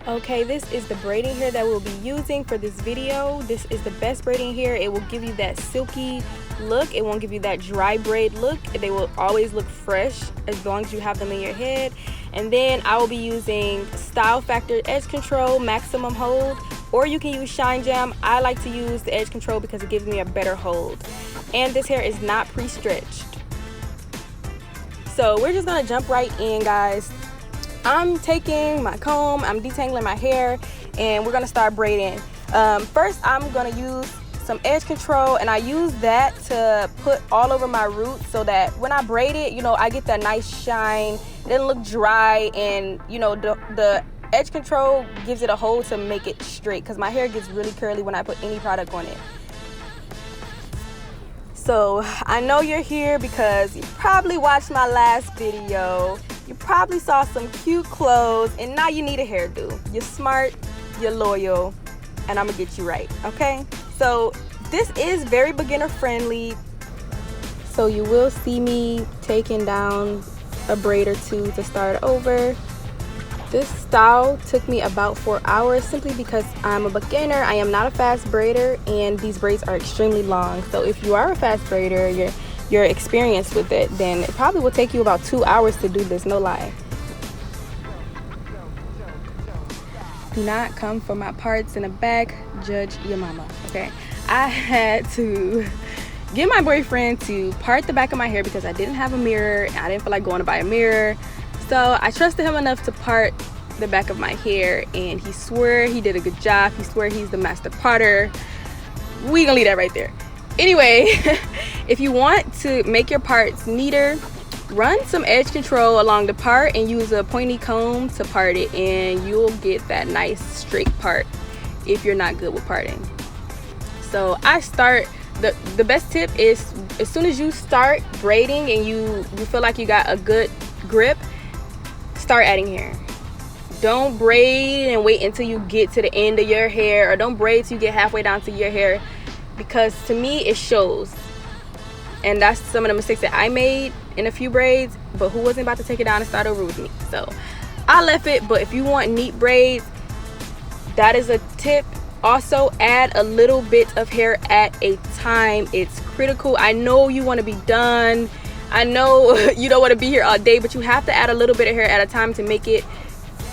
Okay, this is the braiding hair that we'll be using for this video. This is the best braiding hair. It will give you that silky look. It won't give you that dry braid look. They will always look fresh as long as you have them in your head. And then I will be using Style Factor Edge Control Maximum Hold, or you can use Shine Jam. I like to use the Edge Control because it gives me a better hold. And this hair is not pre-stretched. So we're just gonna jump right in, guys. I'm taking my comb, I'm detangling my hair, and we're gonna start braiding. First, I'm gonna use some edge control, and I use that to put all over my roots so that when I braid it, I get that nice shine. It doesn't look dry, and the edge control gives it a hold to make it straight, because my hair gets really curly when I put any product on it. So I know you're here because you probably watched my last video. You probably saw some cute clothes, and now you need a hairdo. You're smart, you're loyal, and I'm gonna get you right, okay? So this is very beginner friendly. So you will see me taking down a braid or two to start over. This style took me about 4 hours simply because I'm a beginner. I am not a fast braider, and these braids are extremely long. So if you are a fast braider, you're experienced with it, then it probably will take you about 2 hours to do this, no lie. Do not come for my parts in the back, judge your mama, okay? I had to get my boyfriend to part the back of my hair because I didn't have a mirror, and I didn't feel like going to buy a mirror. So I trusted him enough to part the back of my hair, and he swore he did a good job. He swore he's the master parter. We gonna leave that right there. Anyway, if you want to make your parts neater, run some edge control along the part and use a pointy comb to part it, and you'll get that nice straight part if you're not good with parting. So I start, the best tip is as soon as you start braiding and you feel like you got a good grip, start adding hair. Don't braid and wait until you get to the end of your hair, or don't braid till you get halfway down to your hair, because to me it shows. And that's some of the mistakes that I made in a few braids, but who wasn't about to take it down and start over with me? So I left it. But if you want neat braids, that is a tip. Also, add a little bit of hair at a time. It's critical. I know you want to be done, I know you don't want to be here all day, but you have to add a little bit of hair at a time to make it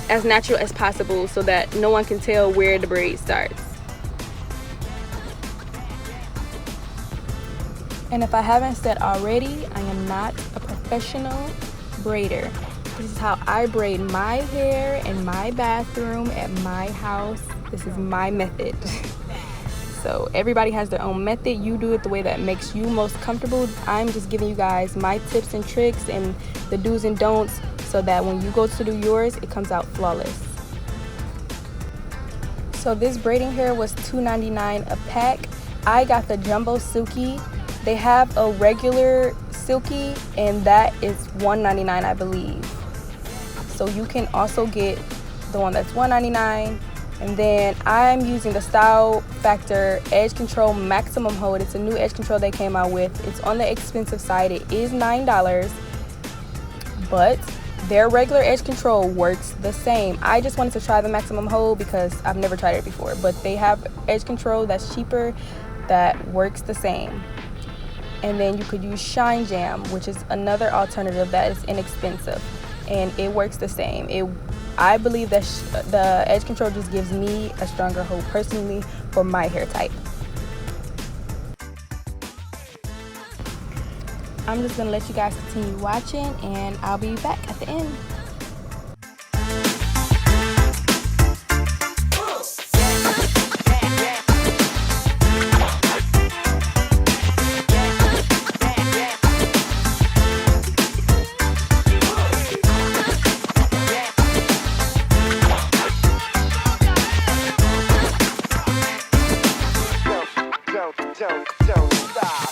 as natural as possible so that no one can tell where the braid starts. And if I haven't said already, I am not a professional braider. This is how I braid my hair in my bathroom at my house. This is my method. So everybody has their own method. You do it the way that makes you most comfortable. I'm just giving you guys my tips and tricks and the do's and don'ts so that when you go to do yours, it comes out flawless. So this braiding hair was $2.99 a pack. I got the Jumbo Silky. They have a regular Silky, and that is $1.99, I believe. So you can also get the one that's $1.99. And then I'm using the Style Factor Edge Control Maximum Hold. It's a new edge control they came out with. It's on the expensive side. It is $9, but their regular edge control works the same. I just wanted to try the Maximum Hold because I've never tried it before, but they have edge control that's cheaper that works the same. And then you could use Shine Jam, which is another alternative that is inexpensive, and it works the same. I believe that the edge control just gives me a stronger hold personally for my hair type. I'm just gonna let you guys continue watching, and I'll be back at the end. Don't stop.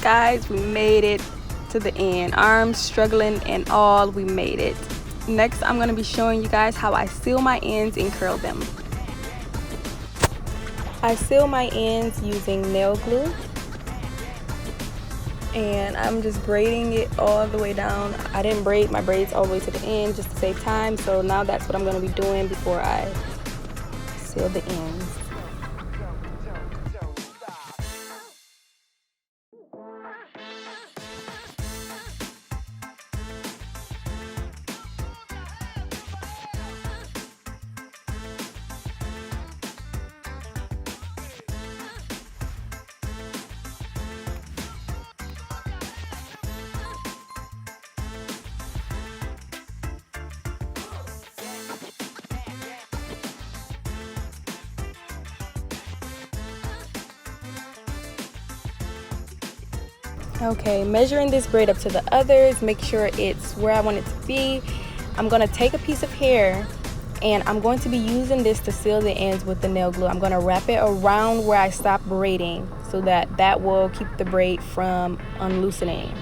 Guys, we made it to the end. Arms struggling and all, we made it. Next, I'm going to be showing you guys how I seal my ends and curl them. I seal my ends using nail glue, and I'm just braiding it all the way down. I didn't braid my braids all the way to the end just to save time, so now that's what I'm going to be doing before I seal the ends. Okay, measuring this braid up to the others, make sure it's where I want it to be. I'm going to take a piece of hair and I'm going to be using this to seal the ends with the nail glue. I'm going to wrap it around where I stopped braiding so that will keep the braid from unloosening.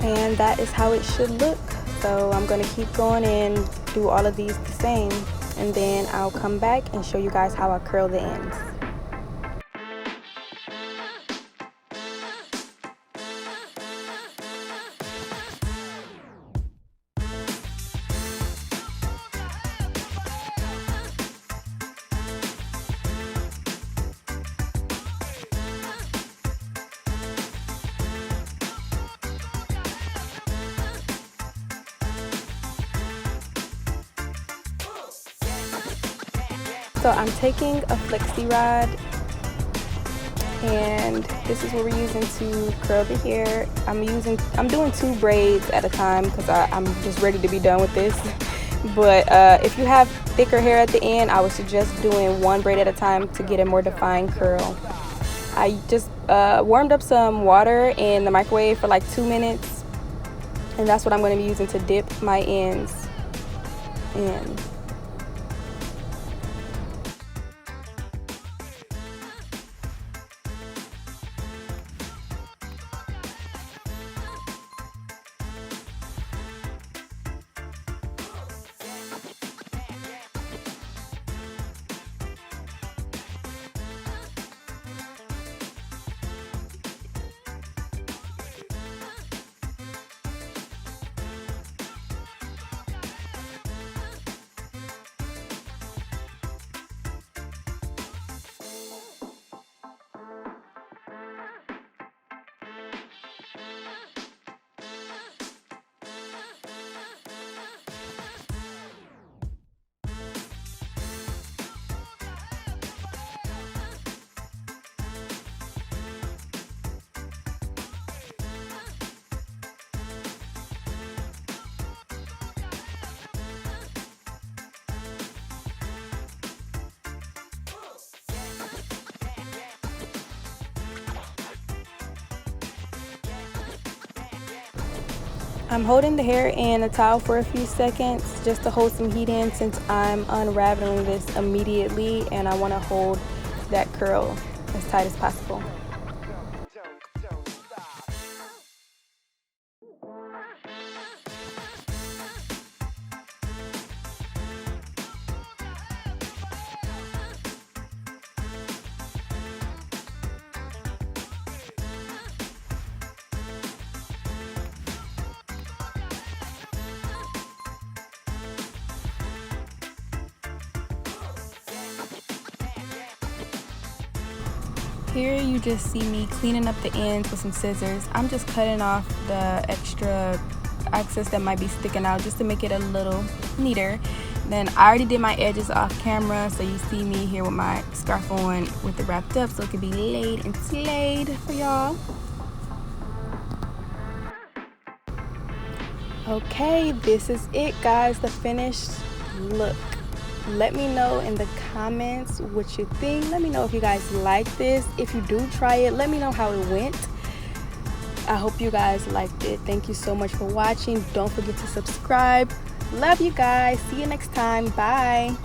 And that is how it should look. So I'm going to keep going and do all of these the same, and then I'll come back and show you guys how I curl the ends. So I'm taking a flexi rod, and this is what we're using to curl the hair. I'm doing 2 braids at a time because I'm just ready to be done with this. But if you have thicker hair at the end, I would suggest doing 1 braid at a time to get a more defined curl. I just warmed up some water in the microwave for like 2 minutes, and that's what I'm going to be using to dip my ends in. I'm holding the hair in a towel for a few seconds just to hold some heat in, since I'm unraveling this immediately and I want to hold that curl as tight as possible. Here you just see me cleaning up the ends with some scissors. I'm just cutting off the extra excess that might be sticking out just to make it a little neater. Then I already did my edges off camera, so you see me here with my scarf on with it wrapped up so it can be laid and slayed for y'all. Okay, this is it, guys, the finished look. Let me know in the comments what you think. Let me know if you guys like this. If you do try it, let me know how it went. I hope you guys liked it. Thank you so much for watching. Don't forget to subscribe. Love you guys. See you next time. Bye.